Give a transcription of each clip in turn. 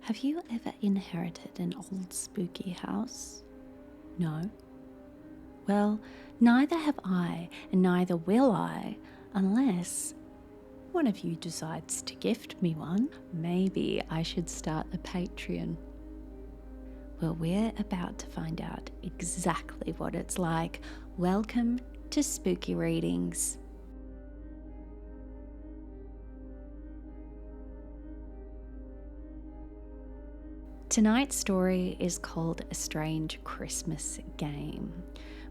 Have you ever inherited an old spooky house? No? Well, neither have I, and neither will I, unless one of you decides to gift me one. Maybe I should start a Patreon. Well, we're about to find out exactly what it's like. Welcome to Spooky Readings. Tonight's story is called A Strange Christmas Game,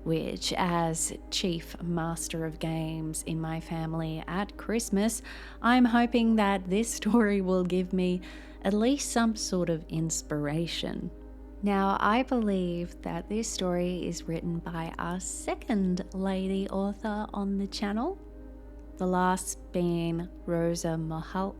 which, as chief master of games in my family at Christmas, I'm hoping that this story will give me at least some sort of inspiration. Now, I believe that this story is written by our second lady author on the channel, the last being Rosa Mulholland,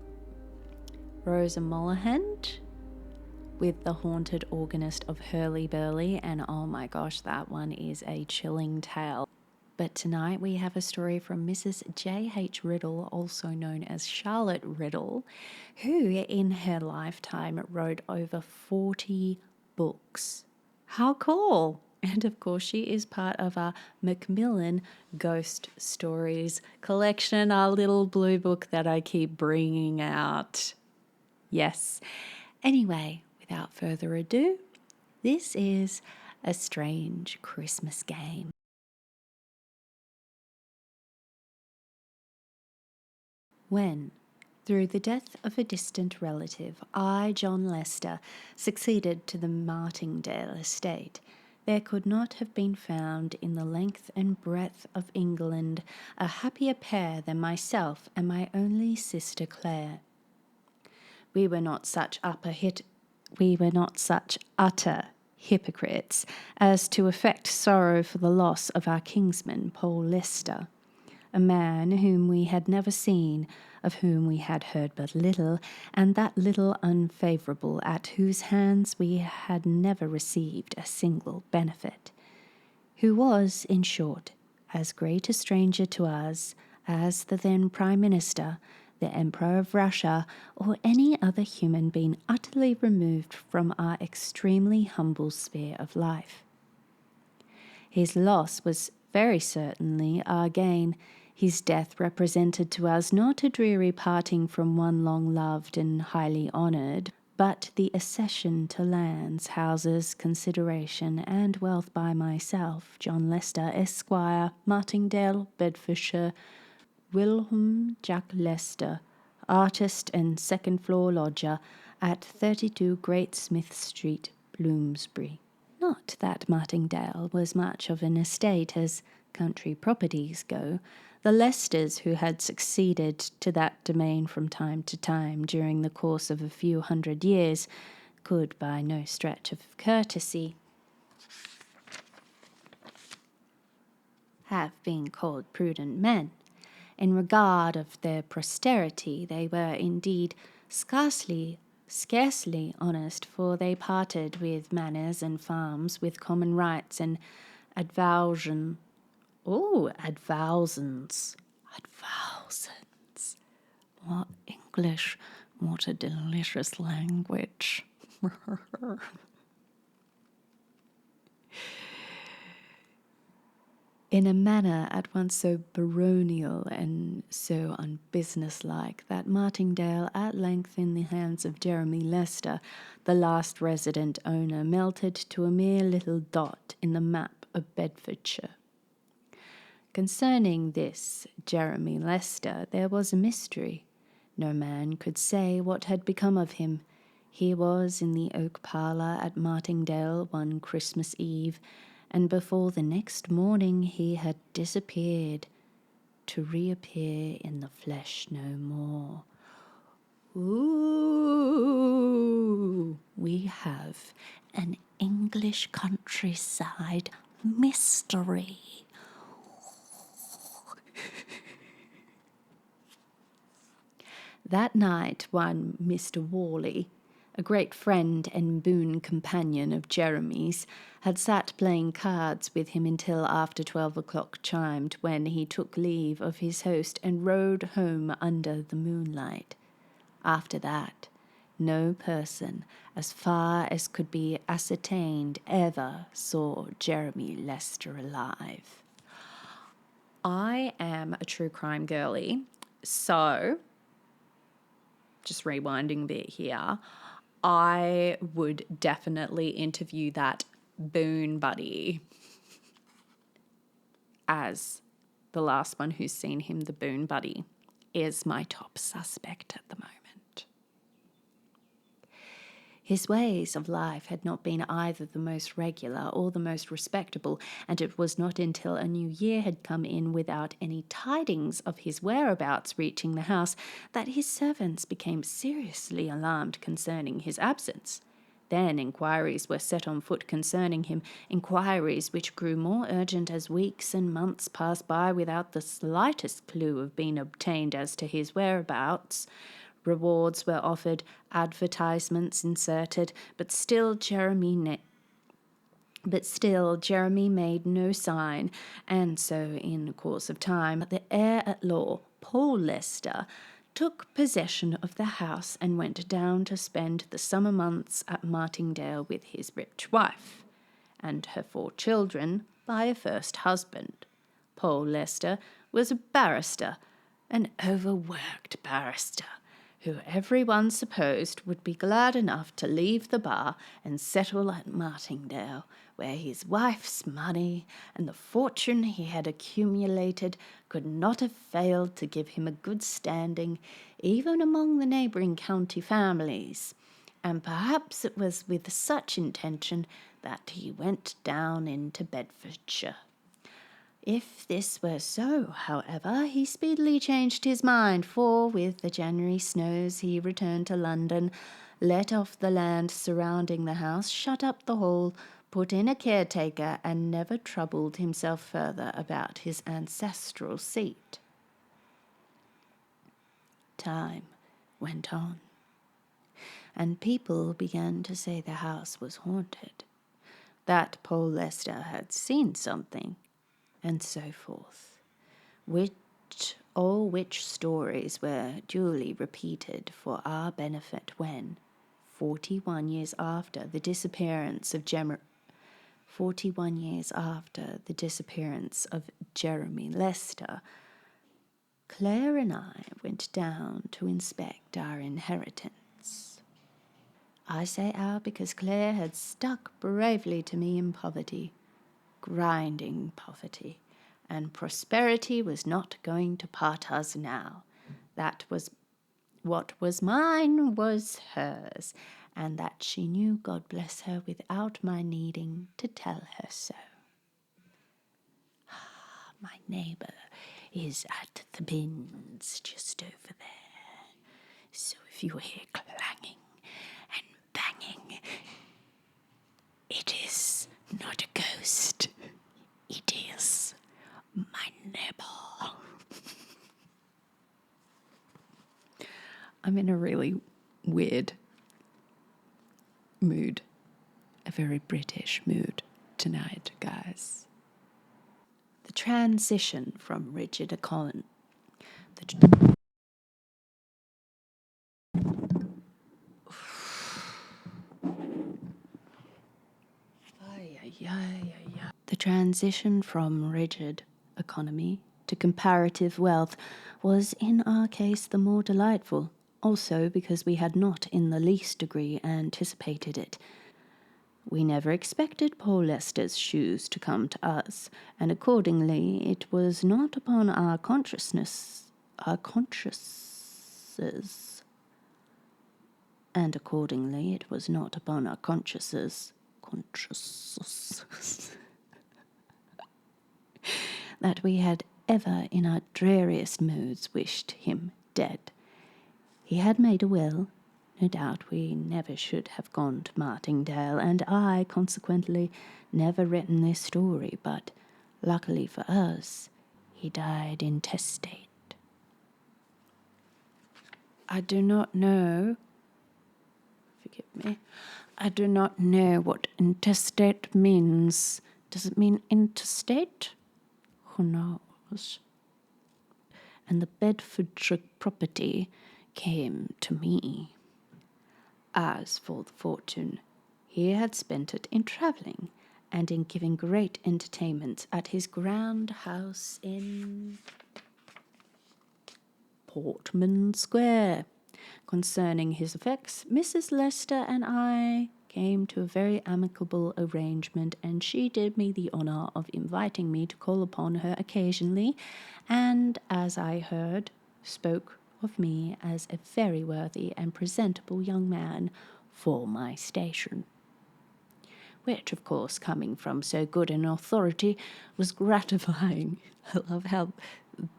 with The Haunted Organist of Hurly-Burly, and oh my gosh, that one is a chilling tale. But tonight we have a story from Mrs. J.H. Riddell, also known as Charlotte Riddell, who in her lifetime wrote over 40 books. How cool! And of course, she is part of our Macmillan Ghost Stories collection, our little blue book that I keep bringing out. Yes. Anyway, without further ado, this is A Strange Christmas Game. When, through the death of a distant relative, I, John Lester, succeeded to the Martingale estate, there could not have been found in the length and breadth of England a happier pair than myself and my only sister Claire. We were not such utter hypocrites as to affect sorrow for the loss of our kinsman, Paul Lester, a man whom we had never seen, of whom we had heard but little, and that little unfavourable, at whose hands we had never received a single benefit, who was, in short, as great a stranger to us as the then Prime Minister, the Emperor of Russia, or any other human being utterly removed from our extremely humble sphere of life. His loss was very certainly our gain. His death represented to us not a dreary parting from one long loved and highly honoured, but the accession to lands, houses, consideration, and wealth by myself, John Lester, Esquire, Martingale, Bedfordshire, Wilhelm Jack Lester, artist and second-floor lodger at 32 Great Smith Street, Bloomsbury. Not that Martingale was much of an estate as country properties go. The Lesters, who had succeeded to that domain from time to time during the course of a few hundred years, could by no stretch of courtesy have been called prudent men. In regard of their posterity, they were indeed scarcely honest, for they parted with manors and farms, with common rights and advowsons. What English, what a delicious language. In a manner at once so baronial and so unbusinesslike that Martingale, at length in the hands of Jeremy Lester, the last resident owner, melted to a mere little dot in the map of Bedfordshire. Concerning this Jeremy Lester there was a mystery. No man could say what had become of him. He was in the oak parlour at Martingale one Christmas Eve, and before the next morning he had disappeared, to reappear in the flesh no more. Ooh, we have an English countryside mystery. That night one Mr. Worley, a great friend and boon companion of Jeremy's, had sat playing cards with him until after 12 o'clock chimed, when he took leave of his host and rode home under the moonlight. After that, No person, as far as could be ascertained, ever saw Jeremy Lester alive. I am a true crime girly, so just rewinding a bit here, I would definitely interview that boon buddy as the last one who's seen him. The boon buddy is my top suspect at the moment. His ways of life had not been either the most regular or the most respectable, and it was not until a new year had come in without any tidings of his whereabouts reaching the house that his servants became seriously alarmed concerning his absence. Then inquiries were set on foot concerning him, inquiries which grew more urgent as weeks and months passed by without the slightest clue of being obtained as to his whereabouts. Rewards were offered, advertisements inserted, but still Jeremy made no sign, and so in course of time the heir at law, Paul Lester, took possession of the house and went down to spend the summer months at Martingale with his rich wife and her 4 children by a first husband. Paul Lester was a barrister, an overworked barrister, who everyone supposed would be glad enough to leave the bar and settle at Martingale, where his wife's money and the fortune he had accumulated could not have failed to give him a good standing even among the neighbouring county families, and perhaps it was with such intention that he went down into Bedfordshire. If this were so, however, he speedily changed his mind, for with the January snows he returned to London, let off the land surrounding the house, shut up the hall, put in a caretaker, and never troubled himself further about his ancestral seat. Time went on, and people began to say the house was haunted, that Paul Lester had seen something, and so forth, all which stories were duly repeated for our benefit when, 41 years after the disappearance of Jeremy Lester, Claire and I went down to inspect our inheritance. I say our because Claire had stuck bravely to me in poverty, grinding poverty, and prosperity was not going to part us now. That was what was mine was hers, and that she knew, God bless her, without my needing to tell her so. My neighbour is at the bins just over there, so if you hear clanging and banging, it is not a ghost. It is my neighbour. I'm in a really weird mood, a very British mood tonight, guys. The transition from rigid economy. The transition from rigid economy to comparative wealth was in our case the more delightful, also because we had not in the least degree anticipated it. We never expected Paul Lester's shoes to come to us, and accordingly it was not upon our consciences, and accordingly it was not upon our consciences, that we had ever in our dreariest moods wished him dead. He had made a will. No doubt we never should have gone to Martingale, and I, consequently, never written this story, but, luckily for us, he died intestate. I do not know what intestate means. Does it mean interstate? Who knows? And the Bedfordshire property came to me. As for the fortune, he had spent it in travelling and in giving great entertainments at his grand house in Portman Square. Concerning his effects, Mrs. Lester and I came to a very amicable arrangement, and she did me the honour of inviting me to call upon her occasionally, and, as I heard, spoke of me as a very worthy and presentable young man for my station. Which, of course, coming from so good an authority, was gratifying. I love how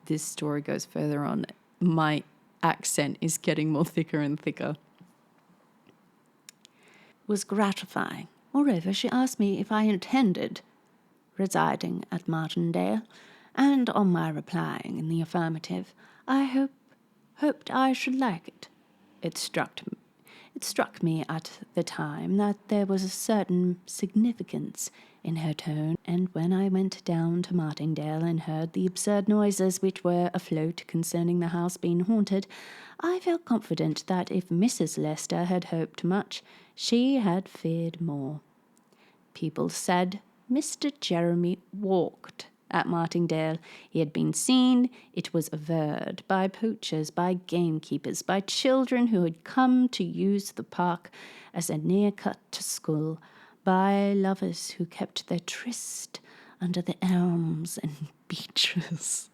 this story goes further on. My accent is getting more thicker and thicker. Was gratifying. Moreover, she asked me if I intended residing at Martindale, and on my replying in the affirmative, I hoped I should like it. It struck me at the time that there was a certain significance in her tone, and when I went down to Martindale and heard the absurd noises which were afloat concerning the house being haunted, I felt confident that if Mrs. Lester had hoped much, she had feared more. People said Mr. Jeremy walked at Martindale. He had been seen, it was averred, by poachers, by gamekeepers, by children who had come to use the park as a near cut to school, by lovers who kept their tryst under the elms and beeches.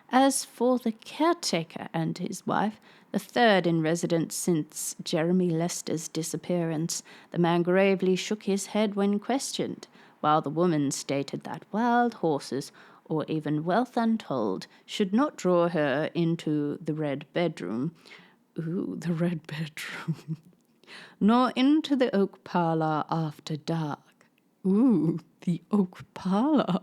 As for the caretaker and his wife, the third in residence since Jeremy Lester's disappearance, the man gravely shook his head when questioned, while the woman stated that wild horses, or even wealth untold, should not draw her into the red bedroom. Ooh, the red bedroom. Nor into the oak parlour after dark. Ooh, the oak parlour.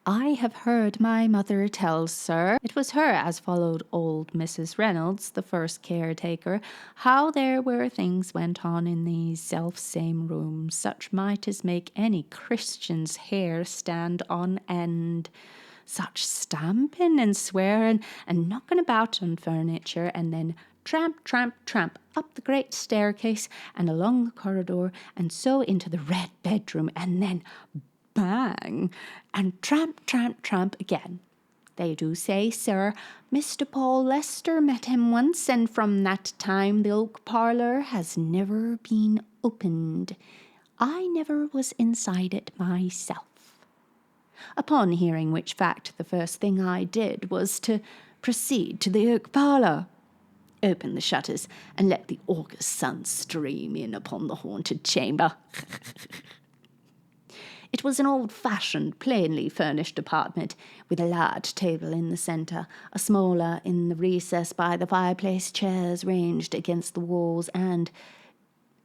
I have heard my mother tell, sir, it was her as followed old Mrs. Reynolds, the first caretaker, how there were things went on in these self-same rooms, such might as make any Christian's hair stand on end. Such stamping and swearing and knocking about on furniture, and then tramp, tramp, tramp up the great staircase and along the corridor, and so into the red bedroom, and then bang, and tramp, tramp, tramp again. They do say, sir, Mr. Paul Lester met him once, and from that time the oak parlour has never been opened. I never was inside it myself. Upon hearing which fact, the first thing I did was to proceed to the oak parlour, open the shutters, and let the August sun stream in upon the haunted chamber. It was an old-fashioned, plainly furnished apartment, with a large table in the centre, a smaller in the recess by the fireplace, chairs ranged against the walls, and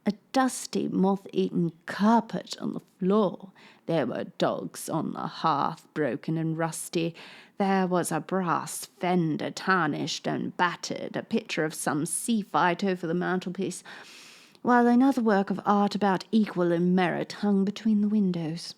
a dusty, moth-eaten carpet on the floor. There were dogs on the hearth, broken and rusty. There was a brass fender, tarnished and battered, a picture of some sea fight over the mantelpiece, while another work of art about equal in merit hung between the windows.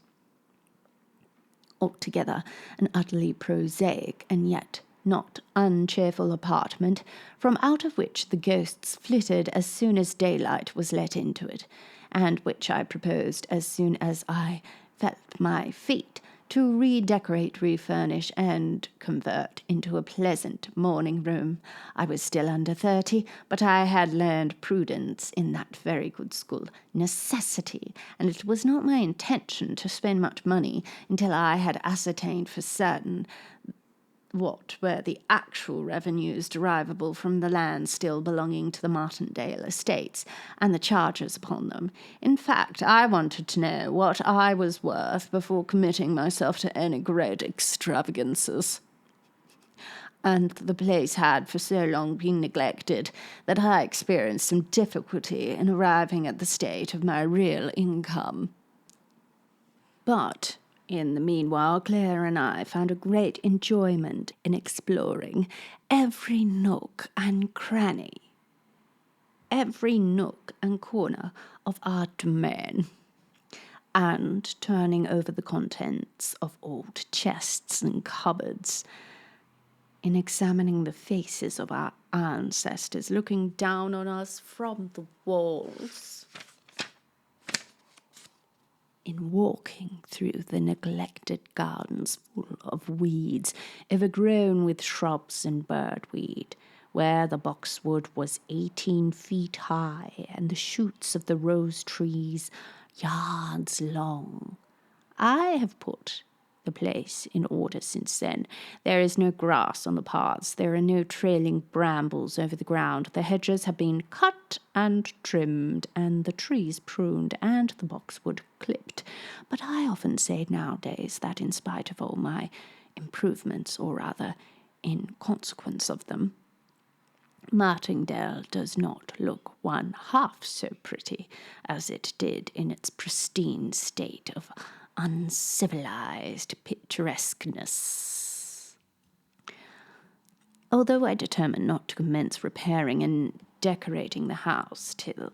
Altogether an utterly prosaic and yet not uncheerful apartment, from out of which the ghosts flitted as soon as daylight was let into it, and which I proposed, as soon as I felt my feet, to redecorate, refurnish, and convert into a pleasant morning room. I was still under 30, but I had learned prudence in that very good school, necessity, and it was not my intention to spend much money until I had ascertained for certain what were the actual revenues derivable from the land still belonging to the Martindale estates, and the charges upon them. In fact, I wanted to know what I was worth before committing myself to any great extravagances. And the place had for so long been neglected that I experienced some difficulty in arriving at the state of my real income. But in the meanwhile, Claire and I found a great enjoyment in exploring every nook and cranny, every nook and corner of our domain, and turning over the contents of old chests and cupboards, in examining the faces of our ancestors looking down on us from the walls. In walking through the neglected gardens full of weeds, overgrown with shrubs and birdweed, where the boxwood was 18 feet high and the shoots of the rose trees yards long. I have put the place in order since then. There is no grass on the paths. There are no trailing brambles over the ground. The hedges have been cut and trimmed, and the trees pruned, and the boxwood clipped. But I often say nowadays that in spite of all my improvements, or rather in consequence of them, Martingale does not look one half so pretty as it did in its pristine state of uncivilized picturesqueness. Although I determined not to commence repairing and decorating the house till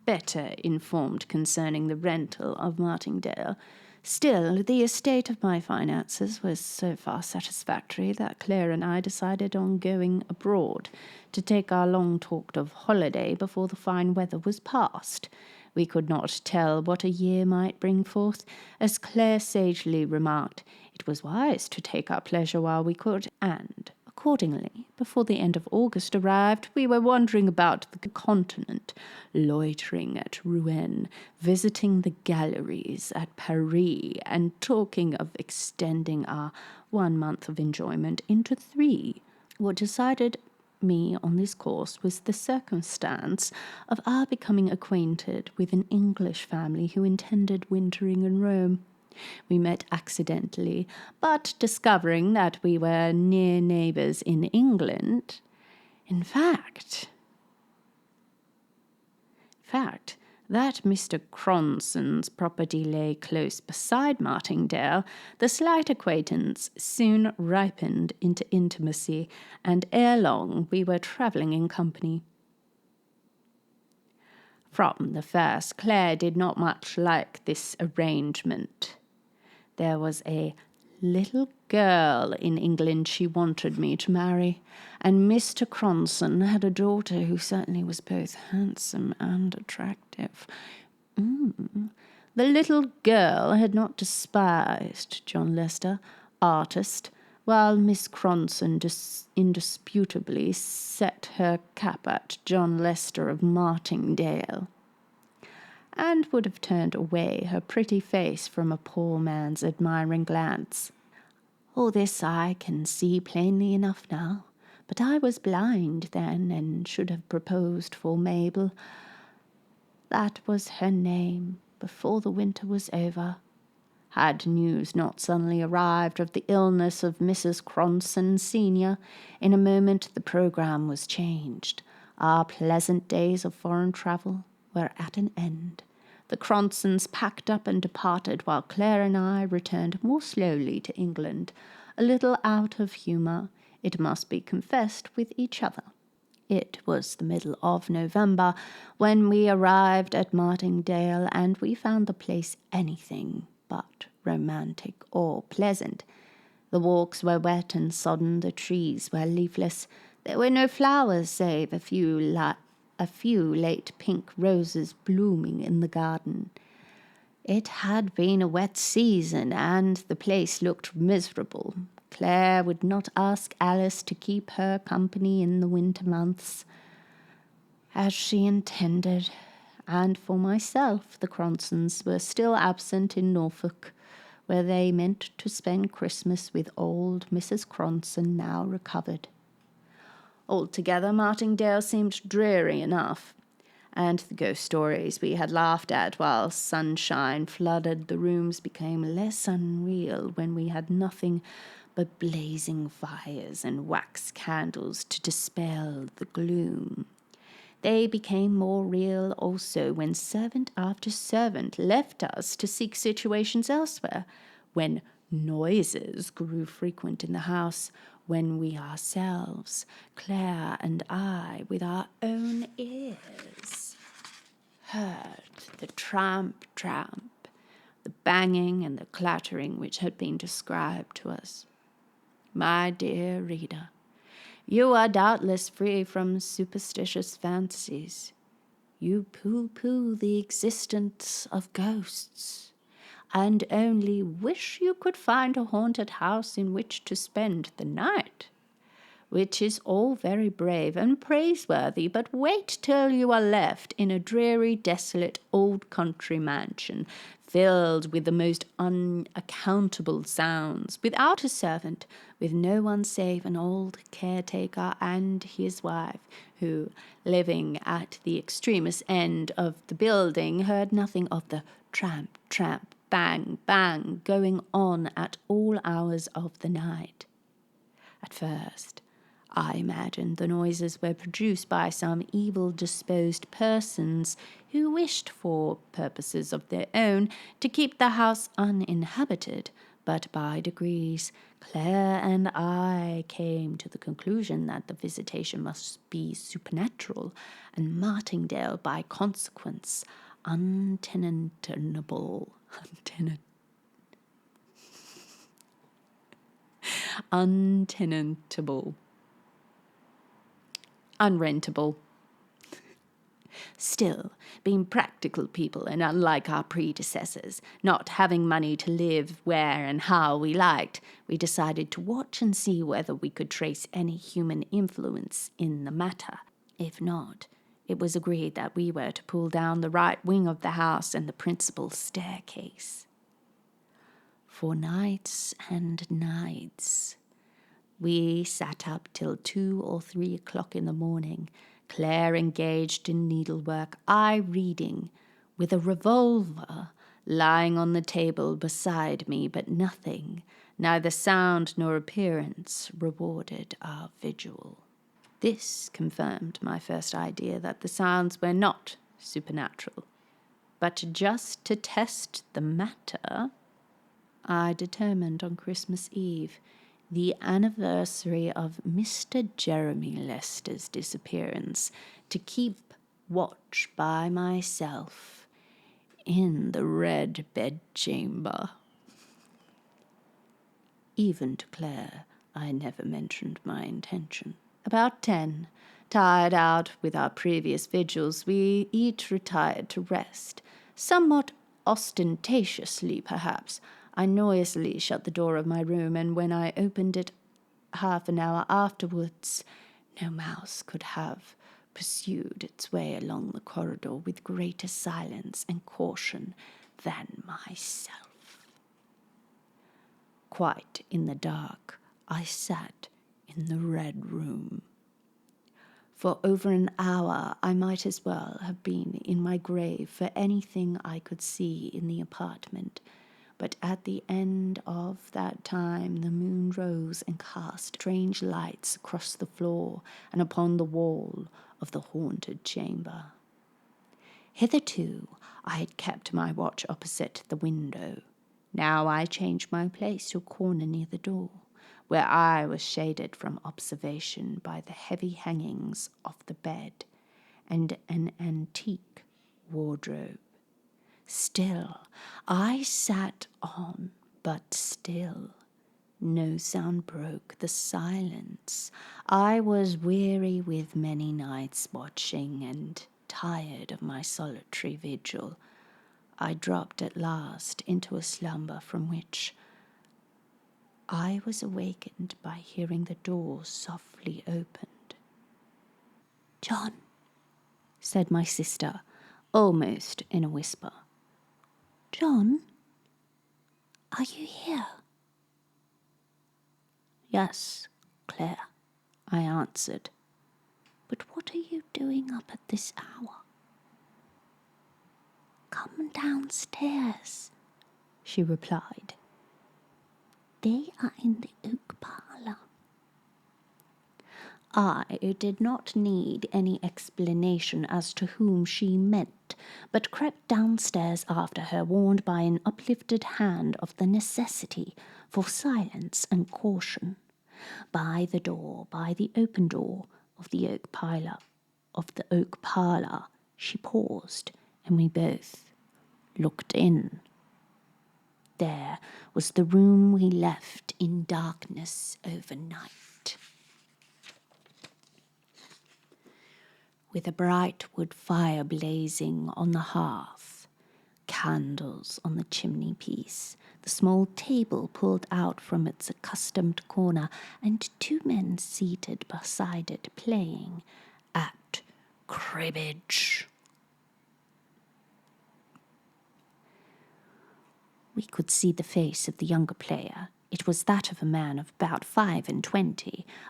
better informed concerning the rental of Martingale, still the estate of my finances was so far satisfactory that Claire and I decided on going abroad to take our long-talked-of holiday before the fine weather was past. We could not tell what a year might bring forth. As Claire sagely remarked, it was wise to take our pleasure while we could, and accordingly, before the end of August arrived, we were wandering about the continent, loitering at Rouen, visiting the galleries at Paris, and talking of extending our 1 month of enjoyment into 3. What decided me on this course was the circumstance of our becoming acquainted with an English family who intended wintering in Rome. We met accidentally, but discovering that we were near neighbours in England, in fact, that Mr. Cronson's property lay close beside Martingale, the slight acquaintance soon ripened into intimacy, and ere long we were travelling in company. From the first, Claire did not much like this arrangement. There was a little girl in England she wanted me to marry, and Mr. Cronson had a daughter who certainly was both handsome and attractive. The little girl had not despised John Lester, artist, while Miss Cronson indisputably set her cap at John Lester of Martingale, and would have turned away her pretty face from a poor man's admiring glance. All this I can see plainly enough now, but I was blind then, and should have proposed for Mabel. That was her name, before the winter was over. Had news not suddenly arrived of the illness of Mrs. Cronson senior, in a moment the programme was changed. Our pleasant days of foreign travel were at an end. The Cronsons packed up and departed, while Claire and I returned more slowly to England, a little out of humour, it must be confessed, with each other. It was the middle of November when we arrived at Martingale, and we found the place anything but romantic or pleasant. The walks were wet and sodden, the trees were leafless. There were no flowers save a few late pink roses blooming in the garden. It had been a wet season, and the place looked miserable. Claire would not ask Alice to keep her company in the winter months, as she intended, and for myself the Cronsons were still absent in Norfolk, where they meant to spend Christmas with old Mrs. Cronson, now recovered. Altogether, Martingale seemed dreary enough, and the ghost stories we had laughed at while sunshine flooded the rooms became less unreal when we had nothing but blazing fires and wax candles to dispel the gloom. They became more real also when servant after servant left us to seek situations elsewhere, when noises grew frequent in the house, when we ourselves, Claire and I, with our own ears, heard the tramp, the banging and the clattering which had been described to us. My dear reader, You are doubtless free from superstitious fancies. You pooh-pooh the existence of ghosts, and only wish you could find a haunted house in which to spend the night, which is all very brave and praiseworthy, but wait till you are left in a dreary, desolate old country mansion, filled with the most unaccountable sounds, without a servant, with no one save an old caretaker and his wife, who, living at the extremest end of the building, heard nothing of the tramp, tramp, bang, bang going on at all hours of the night. At first, I imagined the noises were produced by some evil-disposed persons who wished, for purposes of their own, to keep the house uninhabited, but by degrees Claire and I came to the conclusion that the visitation must be supernatural, and Martingale, by consequence, untenantable. Unrentable. Still, being practical people and unlike our predecessors, not having money to live where and how we liked, we decided to watch and see whether we could trace any human influence in the matter. If not, it was agreed that we were to pull down the right wing of the house and the principal staircase. For nights and nights, we sat up till 2 or 3 o'clock in the morning, Claire engaged in needlework, I reading, with a revolver lying on the table beside me, but nothing, neither sound nor appearance, rewarded our vigil. This confirmed my first idea that the sounds were not supernatural. But just to test the matter, I determined on Christmas Eve, the anniversary of Mr. Jeremy Lester's disappearance, to keep watch by myself in the red bedchamber. Even to Claire, I never mentioned my intention. About 10, tired out with our previous vigils, we each retired to rest, somewhat ostentatiously perhaps. I noisily shut the door of my room, and when I opened it half an hour afterwards, no mouse could have pursued its way along the corridor with greater silence and caution than myself. Quite in the dark, I sat in the red room. For over an hour I might as well have been in my grave for anything I could see in the apartment. But at the end of that time the moon rose and cast strange lights across the floor and upon the wall of the haunted chamber. Hitherto I had kept my watch opposite the window. Now I changed my place to a corner near the door, where I was shaded from observation by the heavy hangings of the bed and an antique wardrobe. Still I sat on, but still no sound broke the silence. I was weary with many nights watching, and tired of my solitary vigil. I dropped at last into a slumber from which I was awakened by hearing the door softly opened. "John," said my sister, almost in a whisper. "John, are you here?" "Yes, Claire," I answered. "But what are you doing up at this hour?" "Come downstairs," she replied. "They are in the oak parlour." I did not need any explanation as to whom she meant, but crept downstairs after her, warned by an uplifted hand of the necessity for silence and caution. By the open door of the oak parlour, she paused, and we both looked in. There was the room we left in darkness overnight. with a bright wood fire blazing on the hearth, candles on the chimney-piece, the small table pulled out from its accustomed corner, and two men seated beside it playing at cribbage. We could see the face of the younger player. It was that of a man of about 25,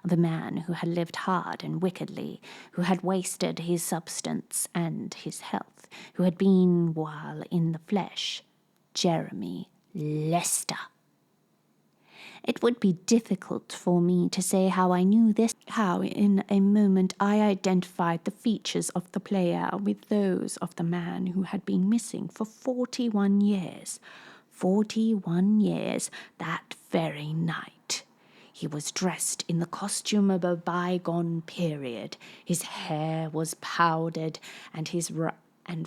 of a man who had lived hard and wickedly, who had wasted his substance and his health, who had been, while in the flesh, Jeremy Lester. It would be difficult for me to say how I knew this, how in a moment I identified the features of the player with those of the man who had been missing for 41 years. 41 years that very night. He was dressed in the costume of a bygone period. His hair was powdered, and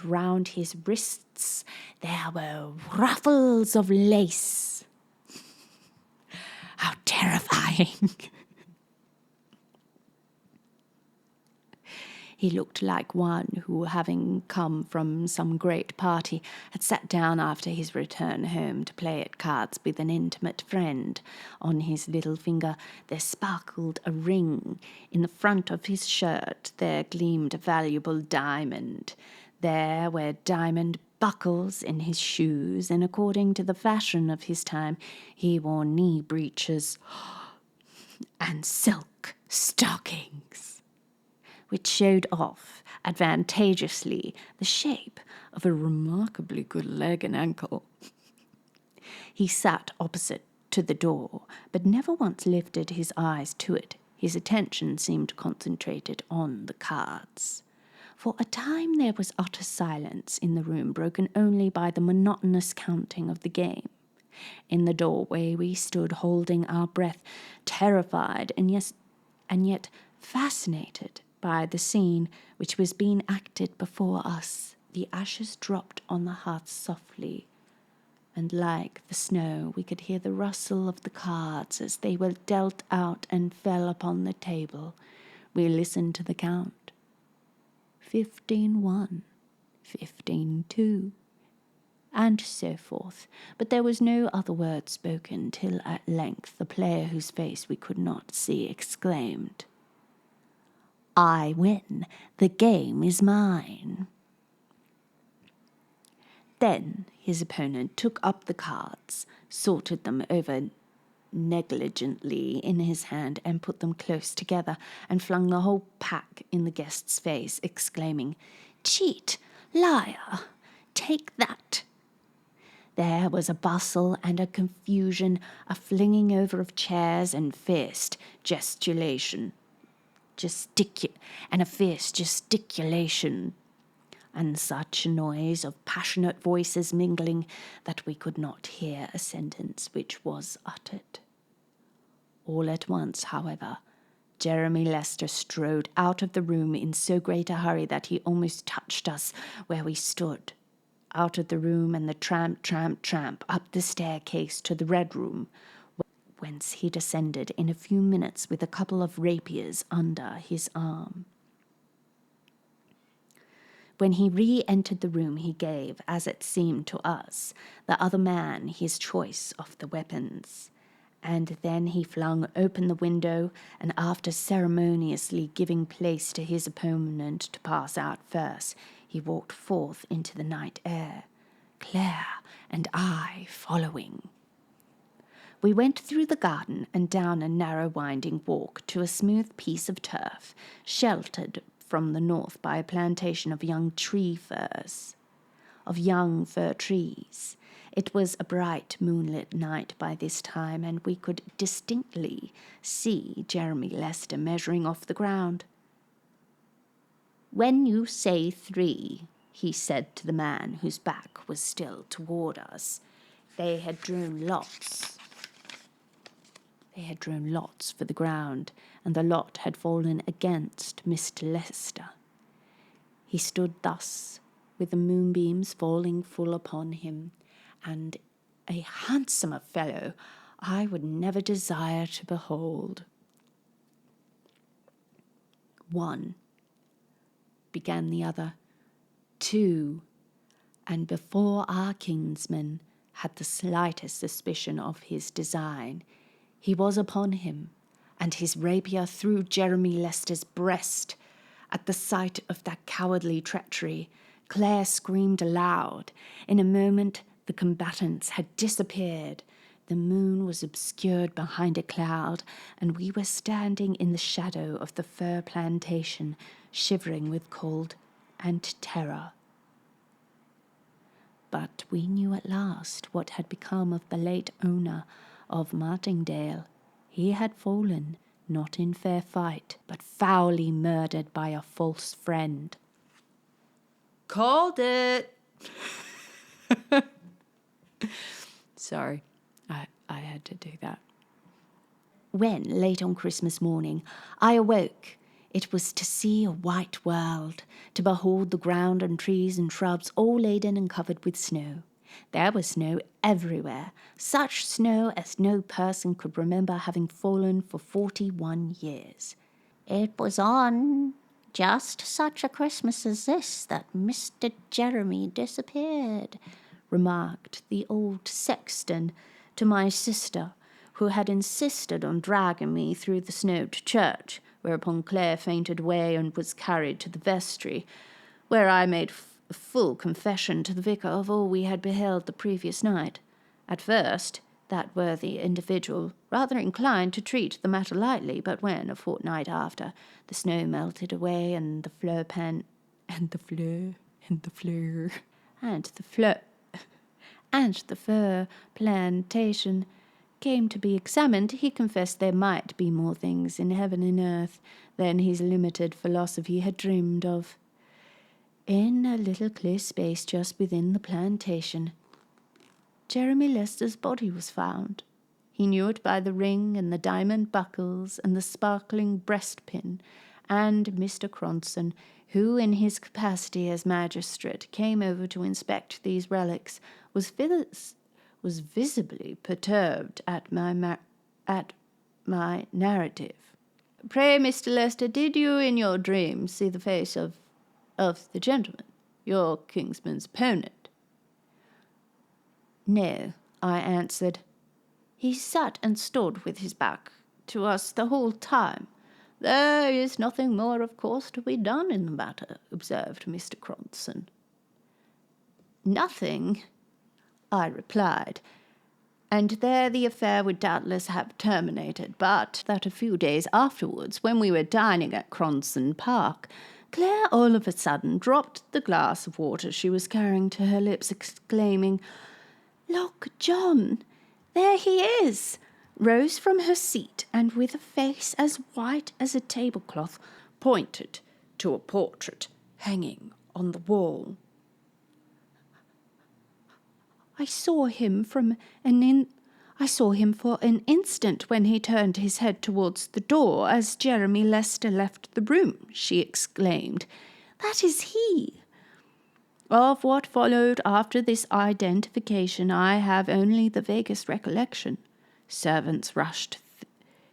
round his wrists there were ruffles of lace. How terrifying! He looked like one who, having come from some great party, had sat down after his return home to play at cards with an intimate friend. On his little finger there sparkled a ring. In the front of his shirt there gleamed a valuable diamond. There were diamond buckles in his shoes, and according to the fashion of his time, he wore knee breeches and silk stockings, which showed off advantageously the shape of a remarkably good leg and ankle. He sat opposite to the door, but never once lifted his eyes to it. His attention seemed concentrated on the cards. For a time there was utter silence in the room, broken only by the monotonous counting of the game. In the doorway we stood holding our breath, terrified and yet fascinated by the scene which was being acted before us. The ashes dropped on the hearth softly, and like the snow we could hear the rustle of the cards as they were dealt out and fell upon the table. We listened to the count. 15-1, 15-2, and so forth, but there was no other word spoken till at length the player whose face we could not see exclaimed, "I win. The game is mine." Then his opponent took up the cards, sorted them over negligently in his hand, and put them close together, and flung the whole pack in the guest's face, exclaiming, "Cheat! Liar! Take that!" There was a bustle and a confusion, a flinging over of chairs and fierce gesticulation, and such a noise of passionate voices mingling that we could not hear a sentence which was uttered. All at once, however, Jeremy Lester strode out of the room in so great a hurry that he almost touched us where we stood. Out of the room, and the tramp, tramp, tramp up the staircase to the Red Room, whence he descended in a few minutes with a couple of rapiers under his arm. When he re-entered the room, he gave, as it seemed to us, the other man his choice of the weapons, and then he flung open the window, and after ceremoniously giving place to his opponent to pass out first, he walked forth into the night air, Claire and I following. We went through the garden and down a narrow winding walk to a smooth piece of turf, sheltered from the north by a plantation of young fir trees. It was a bright moonlit night by this time, and we could distinctly see Jeremy Lester measuring off the ground. "When you say 3, he said to the man whose back was still toward us. They had drawn lots for the ground, and the lot had fallen against Mr. Lester. He stood thus, with the moonbeams falling full upon him, and a handsomer fellow I would never desire to behold. 1. began the other. 2. And before our kinsman had the slightest suspicion of his design, he was upon him, and his rapier through Jeremy Lester's breast. At the sight of that cowardly treachery, Claire screamed aloud. In a moment the combatants had disappeared. The moon was obscured behind a cloud, and we were standing in the shadow of the fir plantation, shivering with cold and terror. But we knew at last what had become of the late owner of Martingale. He had fallen, not in fair fight, but foully murdered by a false friend. Called it! Sorry, I had to do that. When, late on Christmas morning, I awoke, it was to see a white world, to behold the ground and trees and shrubs all laden and covered with snow. There was snow everywhere, such snow as no person could remember having fallen for 41 years. It was on just such a Christmas as this that Mr. Jeremy disappeared, remarked the old sexton to my sister, who had insisted on dragging me through the snow to church, whereupon Claire fainted away and was carried to the vestry, where I made full confession to the vicar of all we had beheld the previous night. At first, that worthy individual rather inclined to treat the matter lightly, but when, a fortnight after, the snow melted away and the fir plantation came to be examined, he confessed there might be more things in heaven and earth than his limited philosophy had dreamed of. In a little clear space just within the plantation, Jeremy Lester's body was found. He knew it by the ring and the diamond buckles and the sparkling breastpin, and Mr. Cronson, who in his capacity as magistrate came over to inspect these relics, was visibly perturbed at my narrative. Pray, Mr. Lester, did you in your dreams see the face of the gentleman, your kinsman's opponent? No, I answered. He sat and stood with his back to us the whole time. There is nothing more, of course, to be done in the matter, observed Mr. Cronson. Nothing, I replied, and there the affair would doubtless have terminated, but that a few days afterwards, when we were dining at Cronson Park, Claire all of a sudden dropped the glass of water she was carrying to her lips, exclaiming, "Look, John, there he is!" rose from her seat, and with a face as white as a tablecloth, pointed to a portrait hanging on the wall. I saw him for an instant when he turned his head towards the door as Jeremy Lester left the room, she exclaimed. That is he. Of what followed after this identification I have only the vaguest recollection. Servants rushed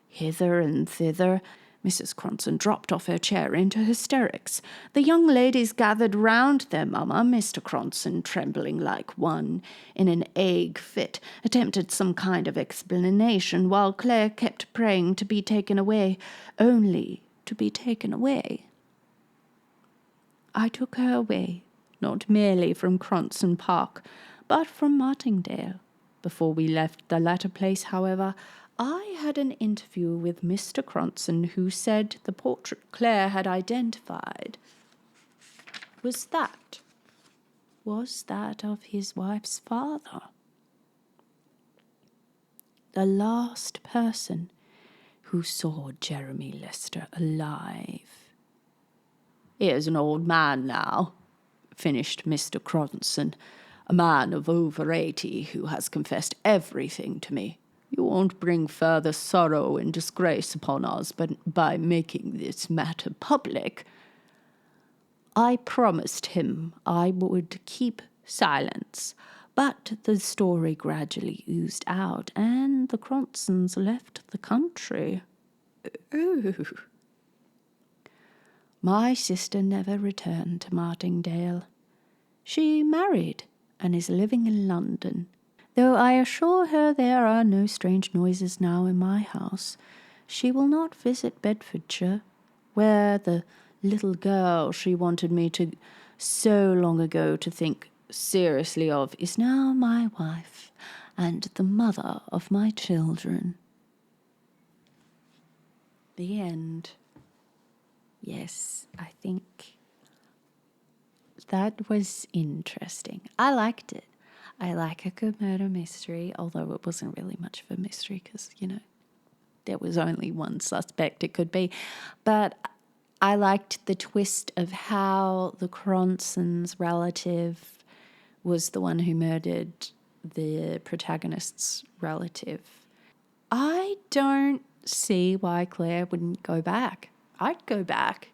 hither and thither. Mrs. Cronson dropped off her chair into hysterics. The young ladies gathered round their mamma. Mr. Cronson, trembling like one in an ague fit, attempted some kind of explanation, while Claire kept praying to be taken away, only to be taken away. I took her away, not merely from Cronson Park, but from Martingale. Before we left the latter place, however, I had an interview with Mr. Cronson, who said the portrait Claire had identified was that of his wife's father. The last person who saw Jeremy Lester alive. He is an old man now, finished Mr. Cronson, a man of over 80 who has confessed everything to me. You won't bring further sorrow and disgrace upon us by making this matter public. I promised him I would keep silence, but the story gradually oozed out, and the Cronsons left the country. Oh. My sister never returned to Martingale. She married and is living in London. Though I assure her there are no strange noises now in my house, she will not visit Bedfordshire, where the little girl she wanted me to so long ago to think seriously of is now my wife and the mother of my children. The end. Yes, I think that was interesting. I liked it. I like a good murder mystery, although it wasn't really much of a mystery because, there was only one suspect it could be. But I liked the twist of how the Cronson's relative was the one who murdered the protagonist's relative. I don't see why Claire wouldn't go back. I'd go back.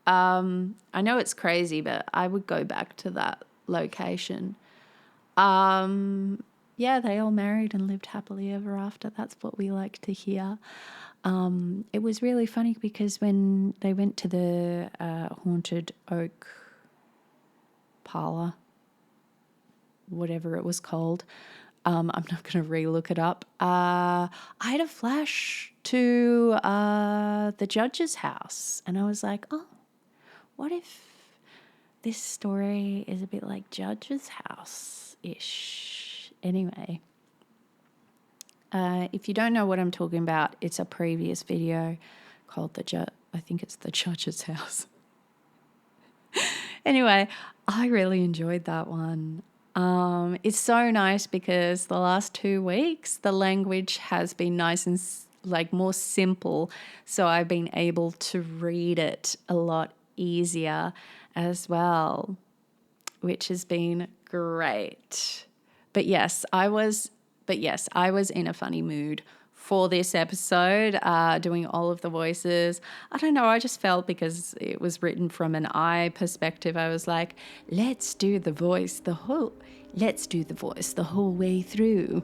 I know it's crazy, but I would go back to that location. Yeah, they all married and lived happily ever after. That's what we like to hear. It was really funny because when they went to the Haunted Oak Parlour, whatever it was called, I'm not going to re-look it up. I had a flash to the judge's house, and I was like, oh, what if this story is a bit like Judge's House-ish? Anyway, if you don't know what I'm talking about, it's a previous video called I think it's the Judge's House. Anyway, I really enjoyed that one. It's so nice because the last 2 weeks, the language has been nice and more simple. So I've been able to read it a lot easier as well, which has been great. But yes, I was in a funny mood for this episode, doing all of the voices. I don't know, I just felt because it was written from an I perspective, I was like, let's do the voice the whole way through.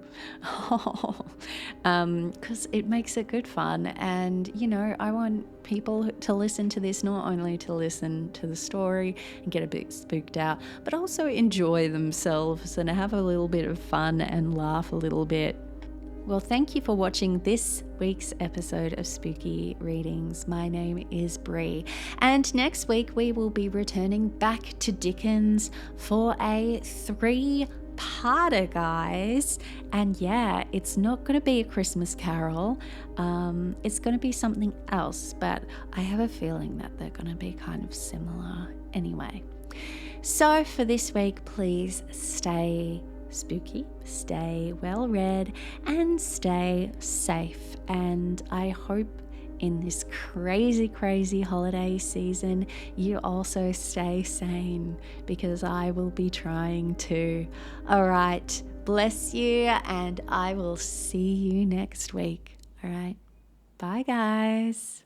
Because it makes it good fun. And, I want people to listen to this, not only to listen to the story and get a bit spooked out, but also enjoy themselves and have a little bit of fun and laugh a little bit. Well, thank you for watching this week's episode of Spooky Readings. My name is Bree, and next week we will be returning back to Dickens for a 3-parter, guys. And yeah, it's not going to be A Christmas Carol. It's going to be something else, but I have a feeling that they're going to be kind of similar anyway. So for this week, please stay spooky, stay well read, and stay safe. And I hope in this crazy holiday season you also stay sane, because I will be trying to. All right, bless you, and I will see you next week. All right, bye guys.